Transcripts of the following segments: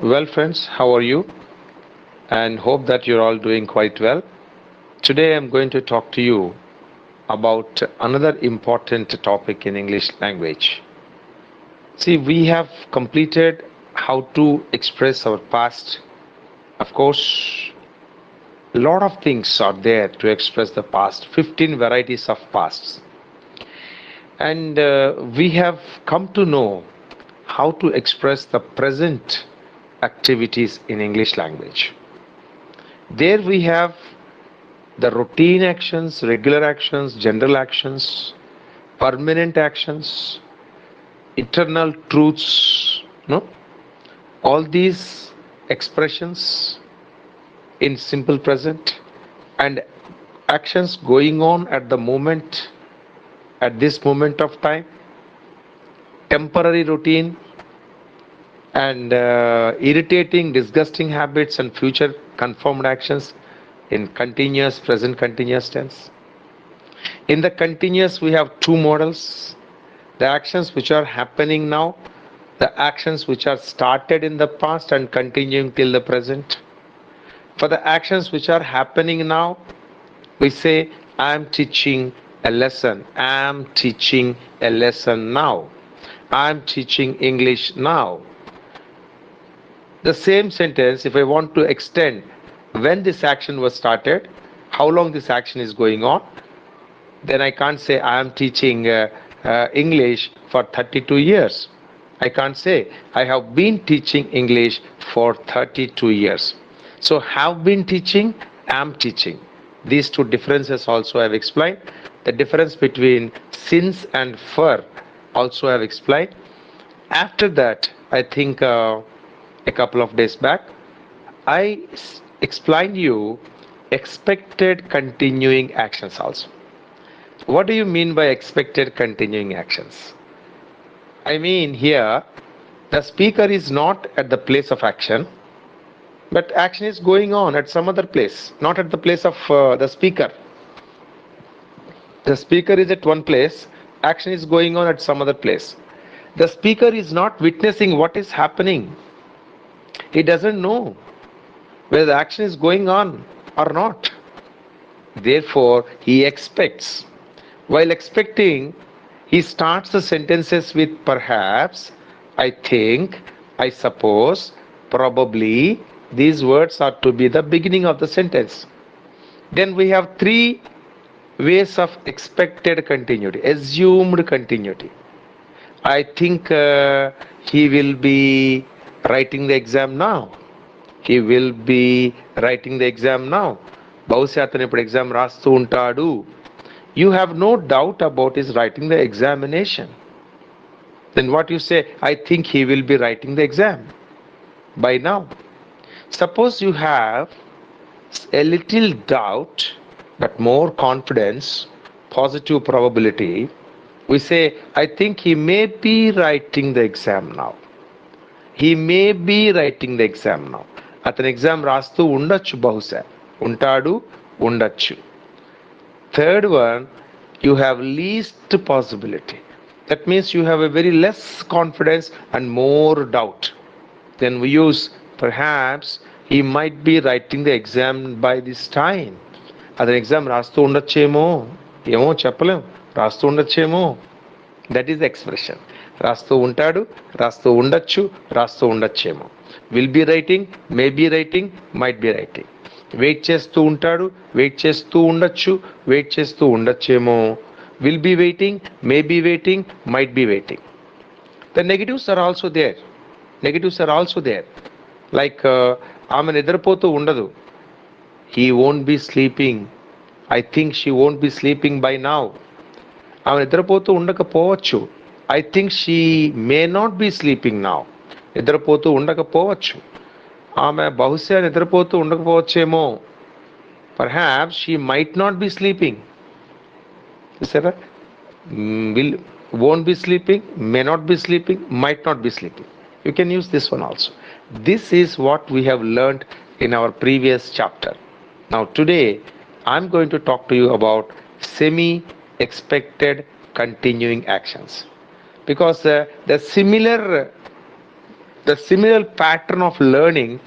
Well, friends, how are you? And hope that you're all doing quite well. Today, I'm going to talk to you about another important topic in English language. See, we have completed how to express our past. Of course, a lot of things are there to express the past, 15 varieties of pasts. And we have come to know how to express the present activities in English language. There we have the routine actions, regular actions, general actions, permanent actions, eternal truths, no? All these expressions in simple present and actions going on at the moment, at this moment of time, temporary routine and irritating, disgusting habits and future conformed actions in continuous, present continuous tense. In the continuous, we have two models, the actions which are happening now, the actions which are started in the past and continuing till the present. For the actions which are happening now, we say, I am teaching a lesson. I am teaching a lesson now. I am teaching English now. The same sentence, if I want to extend when this action was started, how long this action is going on, then I can't say I am teaching English for 32 years. I can't say I have been teaching English for 32 years. So have been teaching, am teaching. These two differences also I have explained. The difference between since and for also I have explained. After that, I think a couple of days back, I explained you expected continuing actions also. What do you mean by expected continuing actions? I mean here, the speaker is not at the place of action, but action is going on at some other place, not at the place of the speaker. The speaker is at one place, action is going on at some other place. The speaker is not witnessing what is happening. He doesn't know whether the action is going on or not. Therefore, he expects. While expecting, he starts the sentences with perhaps, I think, I suppose, probably. These words are to be the beginning of the sentence. Then we have three ways of expected continuity, assumed continuity. I think he will be writing the exam now. He will be writing the exam now. బహుశా అతను ఇప్పుడు exam రాస్తూ ఉంటాడు. You have no doubt about his writing the examination. Then what you say, I think he will be writing the exam by now. Suppose you have a little doubt but more confidence, positive probability, we say, I think he may be writing the exam now. He may be writing the exam now. అతను exam రాస్తూ ఉండొచ్చు, బహుశా ఉంటాడు, ఉండొచ్చు. Third one, you have least possibility. That means you have a very less confidence and more doubt. Then we use perhaps he might be writing the exam by this time. అతను exam రాస్తూ ఉండొచ్చేమో, ఏమో చెప్పలేం, రాస్తూ ఉండొచ్చేమో. That is the expression. రాస్తూ ఉంటాడు, రాస్తూ ఉండొచ్చు, రాస్తూ ఉండొచ్చేమో. Will be writing, may be writing, might be writing. Wait చేస్తూ ఉంటాడు, వెయిట్ చేస్తూ ఉండొచ్చు, వెయిట్ చేస్తూ ఉండొచ్చేమో. Will be waiting, may be waiting, might be waiting. The negatives are also there. Negatives are also there. Like ఆమె నిద్రపోతూ ఉండదు. He won't be sleeping. I think she won't be sleeping by now. ఆమె నిద్రపోతూ ఉండకపోవచ్చు. I think she may not be sleeping now. నిద్రపోతూ ఉండకపోవచ్చు. ఆమె బహుశా నిద్రపోతూ ఉండకపోవచ్చేమో. Perhaps she might not be sleeping. చూసారా? Will won't be sleeping, may not be sleeping, might not be sleeping. You can use this one also. This is what we have learned in our previous chapter. Now today I'm going to talk to you about semi-expected continuing actions, because the similar The similar pattern of learning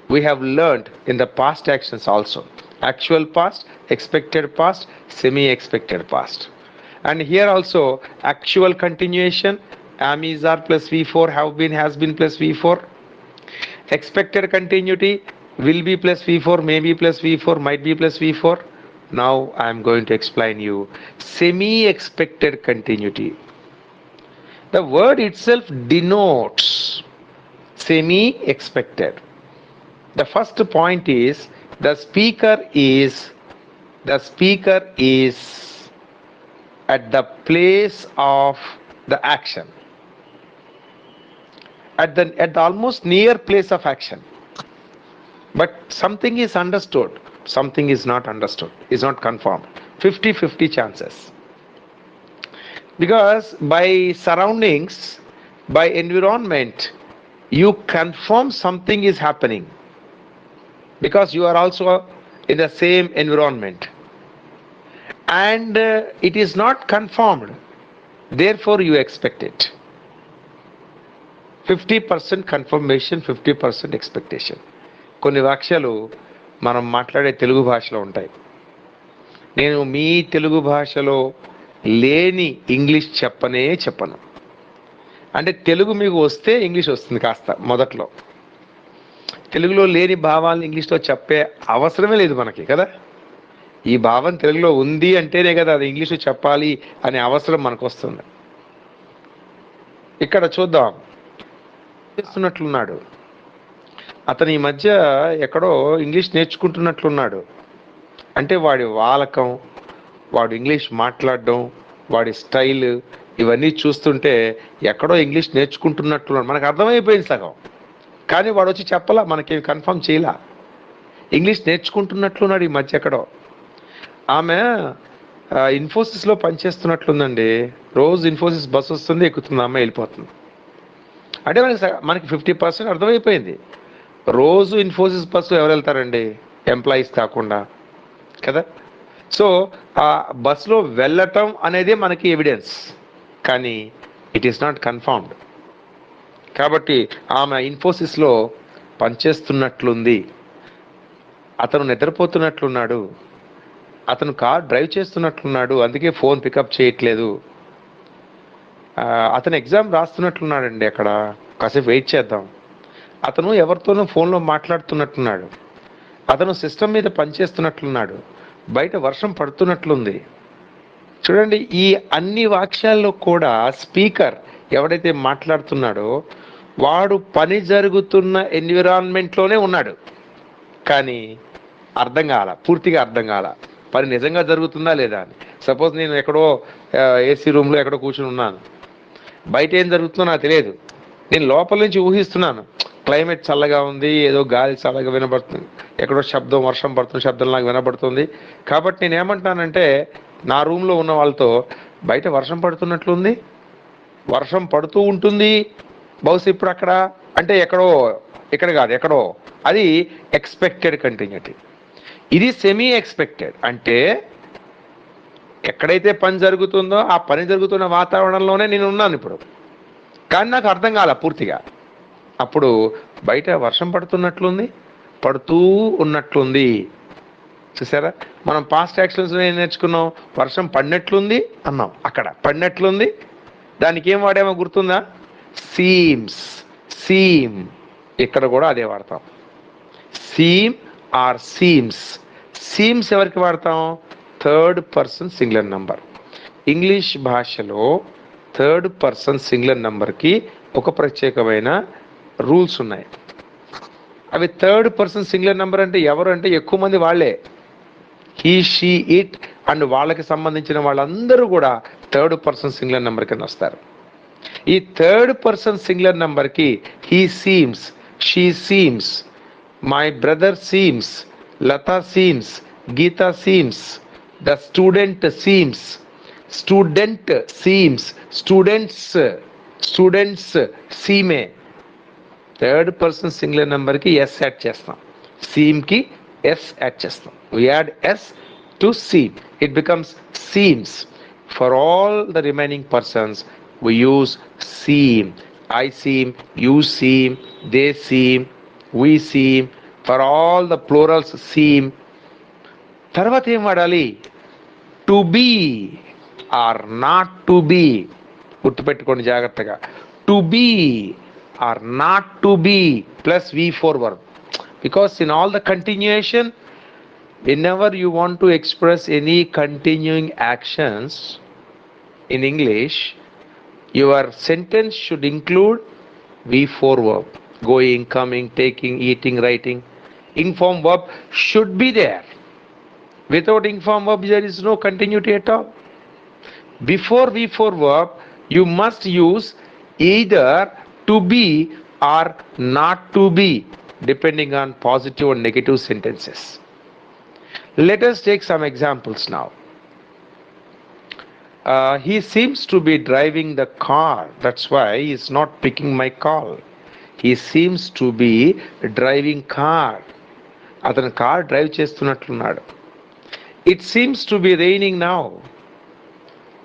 we have learned in the past actions also. Actual past, expected past, semi-expected past. And here also actual continuation, am, is, are plus V4, have been, has been plus V4. Expected continuity, will be plus V4, may be plus V4, might be plus V4. Now I am going to explain you semi-expected continuity. The word itself denotes semi-expected. The first point is the speaker is at the place of the action, at the almost near place of action. But something is understood, something is not understood, is not confirmed. 50-50 chances. Because by surroundings, by environment, you confirm something is happening. Because you are also in the same environment. And it is not confirmed, therefore you expect it. 50% confirmation, 50% expectation. కొన్ని వాక్యాలు మనం మాట్లాడే తెలుగు భాషలో ఉంటాయి. నేను మీ తెలుగు భాషలో లేని English చెప్పను. అంటే తెలుగు మీకు వస్తే ఇంగ్లీష్ వస్తుంది కాస్త మొదట్లో. తెలుగులో లేని భావాలను ఇంగ్లీష్లో చెప్పే అవసరమే లేదు మనకి కదా. ఈ భావం తెలుగులో ఉంది అంటేనే కదా అది ఇంగ్లీష్లో చెప్పాలి అనే అవసరం మనకు వస్తుంది. ఇక్కడ చూద్దాం, చేస్తున్నట్లున్నాడు అతని ఈ మధ్య ఎక్కడో ఇంగ్లీష్ నేర్చుకుంటున్నట్లున్నాడు. అంటే వాడి వాలకం, వాడు ఇంగ్లీష్ మాట్లాడడం, వాడి స్టైల్ ఇవన్నీ చూస్తుంటే ఎక్కడో ఇంగ్లీష్ నేర్చుకుంటున్నట్లున్నాడు. మనకు అర్థమైపోయింది సగం, కానీ వాడు వచ్చి చెప్పలా, మనకేం కన్ఫర్మ్ చేయలా. ఇంగ్లీష్ నేర్చుకుంటున్నట్లున్నాడు ఈ మధ్య ఎక్కడో. ఆమె ఇన్ఫోసిస్లో పనిచేస్తున్నట్లుందండి. రోజు ఇన్ఫోసిస్ బస్సు వస్తుంది, ఎక్కుతుంది, అమ్మాయి వెళ్ళిపోతుంది. అంటే మనకి 50% అర్థమైపోయింది. రోజు ఇన్ఫోసిస్ బస్సులో ఎవరు వెళ్తారండి, ఎంప్లాయీస్ కాకుండా కదా. సో ఆ బస్సులో వెళ్ళటం అనేది మనకి ఎవిడెన్స్, కానీ ఇట్ ఈస్ నాట్ కన్ఫర్మ్డ్. కాబట్టి ఆమె ఇన్ఫోసిస్లో పనిచేస్తున్నట్లుంది. అతను నిద్రపోతున్నట్లున్నాడు, అతను కార్ డ్రైవ్ చేస్తున్నట్లున్నాడు, అందుకే ఫోన్ పికప్ చేయట్లేదు. అతను ఎగ్జామ్ రాస్తున్నట్లున్నాడండి. అక్కడ కాసేపు వెయిట్ చేద్దాం. అతను ఎవరితోనూ ఫోన్లో మాట్లాడుతున్నట్లున్నాడు. అతను సిస్టమ్ మీద పనిచేస్తున్నట్లున్నాడు. బయట వర్షం పడుతున్నట్లుంది. చూడండి, ఈ అన్ని వాక్యాల్లో కూడా స్పీకర్ ఎవడైతే మాట్లాడుతున్నాడో వాడు పని జరుగుతున్న ఎన్విరాన్మెంట్లోనే ఉన్నాడు, కానీ అర్థం కాల, పూర్తిగా అర్థం కాల పని నిజంగా జరుగుతుందా లేదా అని. సపోజ్ నేను ఎక్కడో ఏసీ రూమ్లో ఎక్కడో కూర్చుని ఉన్నాను, బయట ఏం జరుగుతుందో నాకు తెలియదు. నేను లోపల నుంచి ఊహిస్తున్నాను, క్లైమేట్ చల్లగా ఉంది, ఏదో గాలి చల్లగా వినబడుతుంది, ఎక్కడో శబ్దం, వర్షం పడుతున్న శబ్దం నాకు వినబడుతుంది. కాబట్టి నేను ఏమంటానంటే నా రూమ్లో ఉన్న వాళ్ళతో, బయట వర్షం పడుతున్నట్లుంది, వర్షం పడుతూ ఉంటుంది బహుశా ఇప్పుడు అక్కడ, అంటే ఎక్కడో, ఇక్కడ కాదు ఎక్కడో. అది ఎక్స్పెక్టెడ్ కంటిన్యూటీ. ఇది సెమీ ఎక్స్పెక్టెడ్, అంటే ఎక్కడైతే పని జరుగుతుందో ఆ పని జరుగుతున్న వాతావరణంలోనే నేను ఉన్నాను ఇప్పుడు, కానీ నాకు అర్థం కాల పూర్తిగా. అప్పుడు బయట వర్షం పడుతున్నట్లుంది, పడుతూ ఉన్నట్లుంది. చూసారా, మనం పాస్ట్ యాక్షన్స్లో ఏం నేర్చుకున్నాం, వర్షం పడినట్లుంది అన్నాం, అక్కడ పడినట్లుంది. దానికి ఏం వాడేమో గుర్తుందా, సీమ్స్, సీమ్. ఇక్కడ కూడా అదే వాడతాం, సీమ్ ఆర్ సీమ్స్. సీమ్స్ ఎవరికి వాడతాం, third person singular number. English భాషలో థర్డ్ పర్సన్ సింగులర్ నంబర్కి ఒక ప్రత్యేకమైన రూల్స్ ఉన్నాయి. అవి థర్డ్ పర్సన్ సింగులర్ నంబర్ అంటే ఎవరు అంటే ఎక్కువ మంది వాళ్ళే, హీ, షీ, ఇట్ అండ్ వాళ్ళకి సంబంధించిన వాళ్ళందరూ కూడా థర్డ్ పర్సన్ సింగులర్ నెంబర్ కింద వస్తారు. ఈ థర్డ్ పర్సన్ సింగులర్ నెంబర్కి he seems, she seems, my brother seems, Lata seems, Geeta seems, the student seems, student seems, students seem. Third person singular నెంబర్కి ఎస్ యాడ్ చేస్తాం, సీమ్కి ఎస్ యాడ్ చేస్తాం. We add s to seem, it becomes seems. For all the remaining persons we use seem. I seem, you seem, they seem, we seem, for all the plurals seem. తర్వాత ఏం వాడాలి? To be or not to be. గుర్తుపెట్టుకోండి జాగ్రత్తగా. To be or not to be plus V four verb. Because in all the continuation, whenever you want to express any continuing actions in English, your sentence should include V4 verb. Going, coming, taking, eating, writing. Inform verb should be there. Without inform verb, there is no continuity at all. Before V4 verb, you must use either to be or not to be, depending on positive or negative sentences. Let us take some examples now. He seems to be driving the car. That's why he's not picking my call. He seems to be driving car. అతను car drive చేస్తున్నట్లున్నాడు. It seems to be raining now.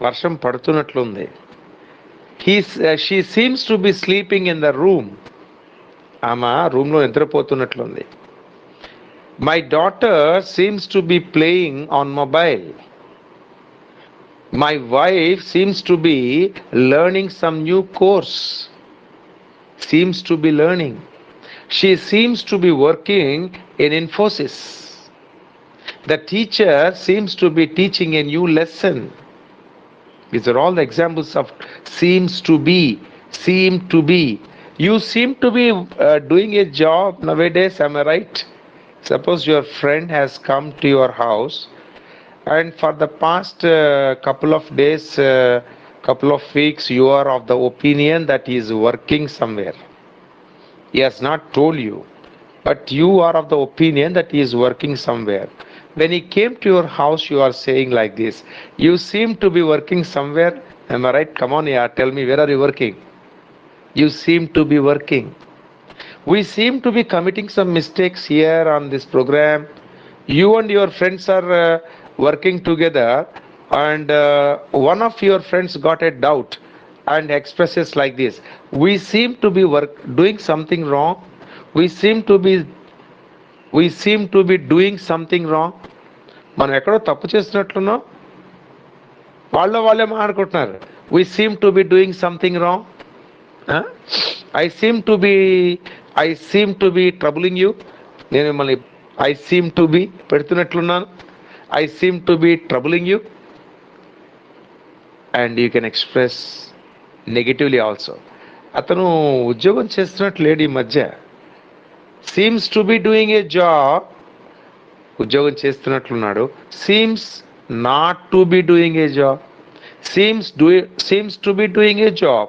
వర్షం పడుతున్నట్లుంది. She seems to be sleeping in the room. ఆమె రూమ్లో నిద్రపోతున్నట్లుంది. My daughter seems to be playing on mobile. My wife seems to be learning some new course. Seems to be learning. She seems to be working in Infosys. The teacher seems to be teaching a new lesson. These are all the examples of seems to be, seem to be. You seem to be doing a job nowadays, am I right? Suppose your friend has come to your house, and for the past couple of days, couple of weeks, you are of the opinion that he is working somewhere. He has not told you, but you are of the opinion that he is working somewhere. When he came to your house, you are saying like this: you seem to be working somewhere. Am I right? Come on, yeah, tell me, where are you working? You seem to be working. We seem to be committing some mistakes here on this program. You and your friends are working together, and one of your friends got a doubt and expresses like this: we seem to be doing something wrong. We seem to be doing something wrong. మనం ఎక్కడో తప్పు చేస్తున్నట్లున్నాం. వాళ్ళే మాట్లాడుకుంటున్నారు. We seem to be doing something wrong. I seem to be troubling you. నేను మిమ్మల్ని I seem to be పెడుతున్నట్లున్నాను. I seem to be troubling you. And you can express negatively also. అతను ఉద్యోగం చేస్తున్నట్లు లేడు ఈ మధ్య. Seems to be doing a job. ఉద్యోగం చేస్తున్నట్లున్నాడు. Seems not to be doing a job. Seems to be doing a job.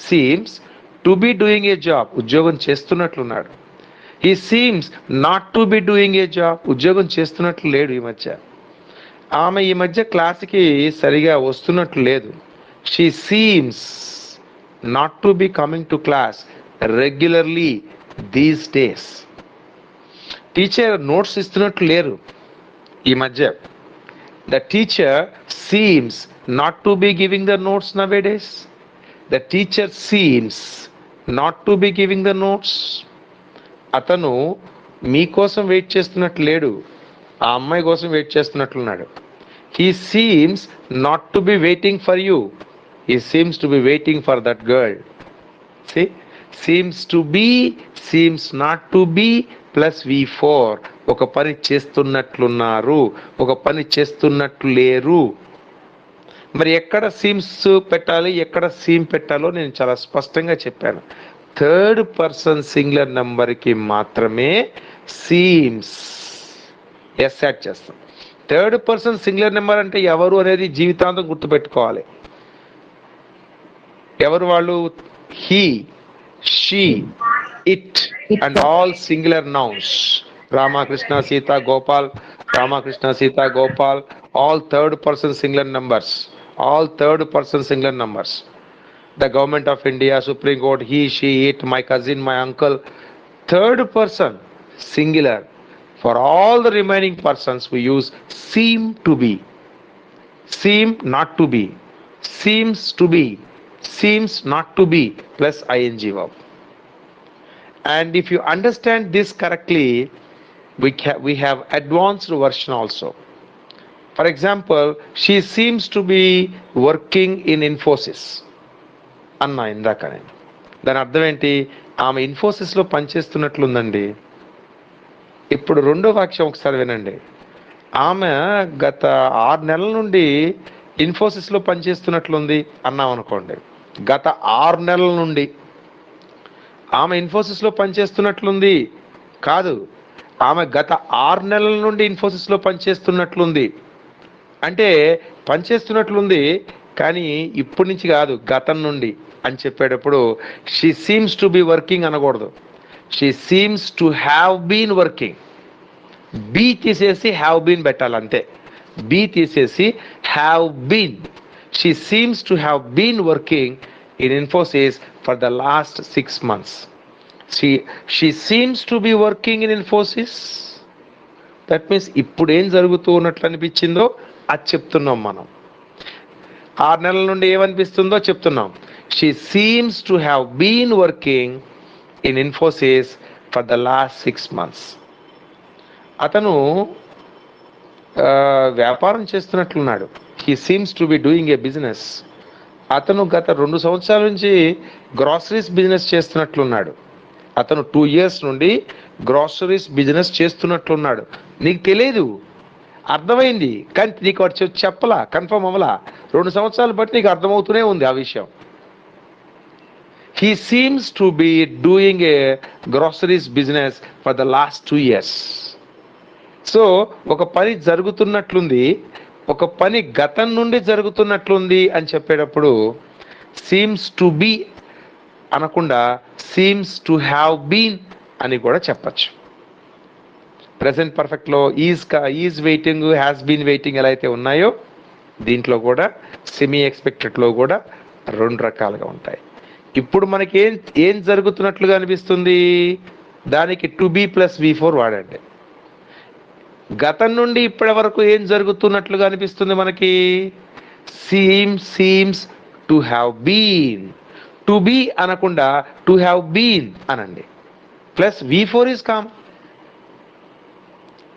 Seems to be doing a job. ఉద్యోగం చేస్తున్నట్లున్నాడు. He seems not to be doing a job. ఉద్యోగం చేస్తున్నట్లు లేడు ఈ మధ్య. ఆమె ఈ మధ్య క్లాస్కి సరిగా వస్తున్నట్లు లేదు. She seems not to be coming to class regularly these days. Teacher notes ఇస్తున్నట్లు లేరు ఈ మధ్య. The teacher seems not to be giving the notes nowadays. The teacher seems not to be giving the notes. అతను మీకోసం wait చేస్తున్నట్లు లేడు, ఆ అమ్మాయి కోసం wait చేస్తున్నట్లున్నాడు. He seems not to be waiting for you. He seems to be waiting for that girl. See? Seems to be, seems not to be plus V4. ఒక పని చేస్తున్నట్లున్నారు, ఒక పని చేస్తున్నట్లు లేరు. మరి ఎక్కడ సీమ్స్ పెట్టాలి, ఎక్కడ సీమ్ పెట్టాలో నేను చాలా స్పష్టంగా చెప్పాను. థర్డ్ పర్సన్ సింగులర్ నెంబర్కి మాత్రమే సీమ్స్ ఎస్ యాడ్ చేస్తాం. థర్డ్ పర్సన్ సింగులర్ నెంబర్ అంటే ఎవరు అనేది జీవితాంతం గుర్తుపెట్టుకోవాలి. ఎవరు వాళ్ళు? He, she, it and all singular nouns. Ramakrishna, Sita, Gopal, Ramakrishna, Sita, Gopal, all third person singular numbers. All third person singular numbers. The government of India, Supreme Court, he, she, it, my cousin, my uncle. Third person singular. For all the remaining persons we use seem to be, seem not to be, seems to be, seems not to be plus ing verb. And if you understand this correctly, we have advanced version also. For example, she seems to be working in Infosys అన్నా ఇందాక నేను. దాని అర్థం ఏంటి? ఆమె ఇన్ఫోసిస్లో పనిచేస్తున్నట్లుందండి. ఇప్పుడు రెండో వాక్యం ఒకసారి వినండి. ఆమె గత 6 నెలల నుండి ఇన్ఫోసిస్లో పనిచేస్తున్నట్లుంది అన్నాం అనుకోండి. గత 6 నెలల నుండి ఆమె ఇన్ఫోసిస్లో పనిచేస్తున్నట్లుంది కాదు, ఆమె గత 6 నెలల నుండి ఇన్ఫోసిస్లో పనిచేస్తున్నట్లుంది. అంటే పనిచేస్తున్నట్లుంది కానీ ఇప్పటి నుంచి కాదు, గతం నుండి అని చెప్పేటప్పుడు she seems to be working అనకూడదు, she seems to have been working. Be తీసేసి హ్యావ్ బీన్ పెట్టాలి అంతే. బీ తీసేసి have been. She seems to have been working in Infosys for the last 6 months. She seems to be working in Infosys. That means ఇప్పుడు ఏం జరుగుతూ ఉన్నట్లు అనిపించిందో అది చెప్తున్నాం మనం. 6 నెలల నుండి ఏమనిపిస్తుందో చెప్తున్నాం. She seems to have been working in Infosys for the last 6 months. అతను వ్యాపారం చేస్తున్నట్లున్నాడు. He seems to be doing a business. అతను గత 2 సంవత్సరాల నుంచి గ్రాసరీస్ బిజినెస్ చేస్తున్నట్లున్నాడు. అతను 2 years నుండి గ్రాసరీస్ బిజినెస్ చేస్తున్నట్లున్నాడు. నీకు తెలియదు, అర్థమైంది కానీ నీకు వాడు చెప్పలా, కన్ఫర్మ్ అవ్వలా. 2 సంవత్సరాలు బట్టి నీకు అర్థమవుతూనే ఉంది ఆ విషయం. He seems to be doing A groceries business for the last 2 years. So ఒక పని జరుగుతున్నట్లుంది, ఒక పని గతం నుండి జరుగుతున్నట్లుంది అని చెప్పేటప్పుడు సీమ్స్ టు బి అనకుండా సీమ్స్ టు హ్యావ్ బీన్ అని కూడా చెప్పచ్చు. ప్రెసెంట్ పర్ఫెక్ట్లో is waiting, has been waiting ఎలా అయితే ఉన్నాయో దీంట్లో కూడా సెమీ ఎక్స్పెక్టెడ్లో కూడా 2 రకాలుగా ఉంటాయి. ఇప్పుడు మనకి ఏం జరుగుతున్నట్లుగా అనిపిస్తుంది, దానికి టు బీ ప్లస్ V4 వాడండి. గతం నుండి ఇప్పటి వరకు ఏం జరుగుతున్నట్లుగా అనిపిస్తుంది మనకి, seems to have been. To be అనకుండా టు హ్యావ్ బీన్ అనండి. Plus V4 is come.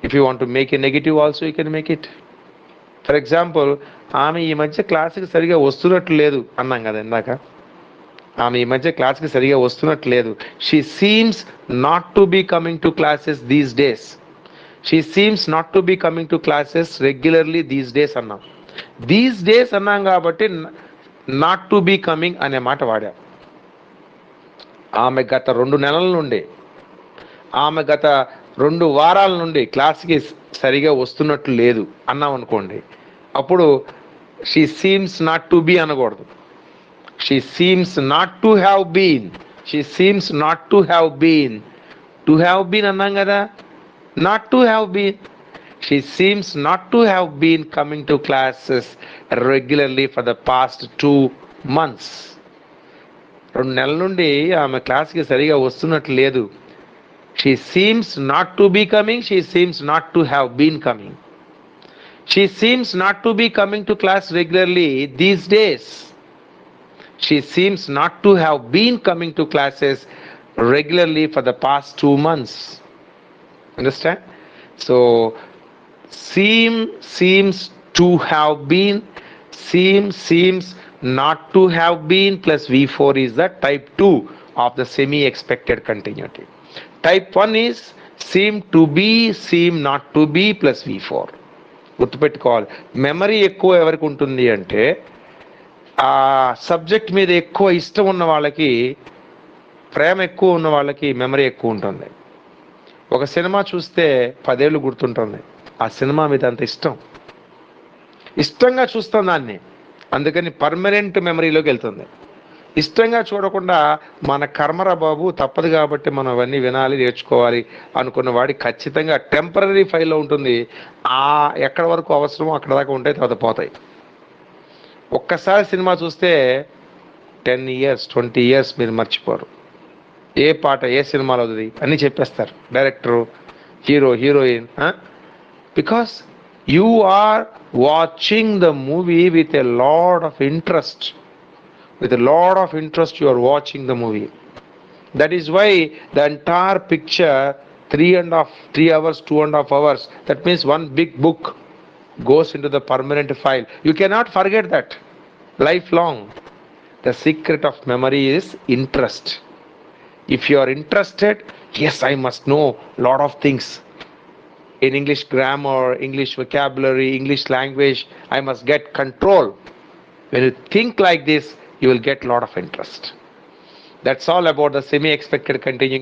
If you want to make a negative also you can make it. For example, ఆమె ఈ మధ్య క్లాస్కి సరిగా వస్తున్నట్లు లేదు అన్నాం కదా ఇందాక. ఆమె ఈ మధ్య క్లాస్కి సరిగా వస్తున్నట్లు లేదు. She seems not to be coming to classes these days. She seems not to be coming to classes regularly these days అన్నాం. దీస్ డేస్ అన్నాం కాబట్టి నాట్ టు బీ కమింగ్ అనే మాట వాడాం. ఆమె గత 2 నెలల నుండి, ఆమె గత 2 వారాల నుండి క్లాస్కి సరిగా వస్తున్నట్లు లేదు అన్నాం అనుకోండి, అప్పుడు she seems not to be అనకూడదు. She seems not to have been. She seems not to have been. To have been అన్నాం కదా, not to have been. She seems not to have been coming to classes regularly for the past 2 months. 2 నెలల నుండి ఆమె క్లాస్కి సరిగా వస్తున్నట్లు లేదు. She seems not to be coming. She seems not to have been coming. She seems not to be coming to class regularly these days. She seems not to have been coming to classes regularly for the past 2 months. Understand? So, seems to have been, seems not to have been plus V4 is the type 2 of the semi-expected continuity. Type 1 is seem to be, seem not to be plus V4. గుర్తుపెట్టుకోవాలి. Memory ఎక్కువ ఎవరికి ఉంటుంది అంటే ఆ subject మీద ఎక్కువ ఇష్టం ఉన్న వాళ్ళకి, ప్రేమ ఎక్కువ ఉన్న వాళ్ళకి మెమరీ ఎక్కువ ఉంటుంది. ఒక సినిమా చూస్తే 10 ఏళ్ళు గుర్తుంటుంది. ఆ సినిమా మీద అంత ఇష్టంగా చూస్తాం దాన్ని, అందుకని పర్మనెంట్ మెమరీలోకి వెళ్తుంది. ఇష్టంగా చూడకుండా మన కర్మరా బాబు తప్పదు కాబట్టి మనం అవన్నీ వినాలి, నేర్చుకోవాలి అనుకున్న వాడి ఖచ్చితంగా టెంపరీ ఫైల్లో ఉంటుంది. ఎక్కడి వరకు అవసరమో అక్కడ దాకా ఉంటాయి, తర్వాత పోతాయి. ఒక్కసారి సినిమా చూస్తే 10 years 20 years మీరు మర్చిపోరు. ఏ పాట ఏ సినిమాలో ఉంది అన్నీ చెప్పేస్తారు director, hero, heroine. Because you are watching the movie with a lot of interest. With a lot of interest, you are watching the movie. That is why the entire picture, 3 hours, 2.5 hours, that means one big book goes into the permanent file. You cannot forget that lifelong. The secret of memory is interest. If you are interested, yes, I must know a lot of things in English grammar, English vocabulary, English language. I must get control. When you think like this, you will get a lot of interest. That's all about the semi expected continuing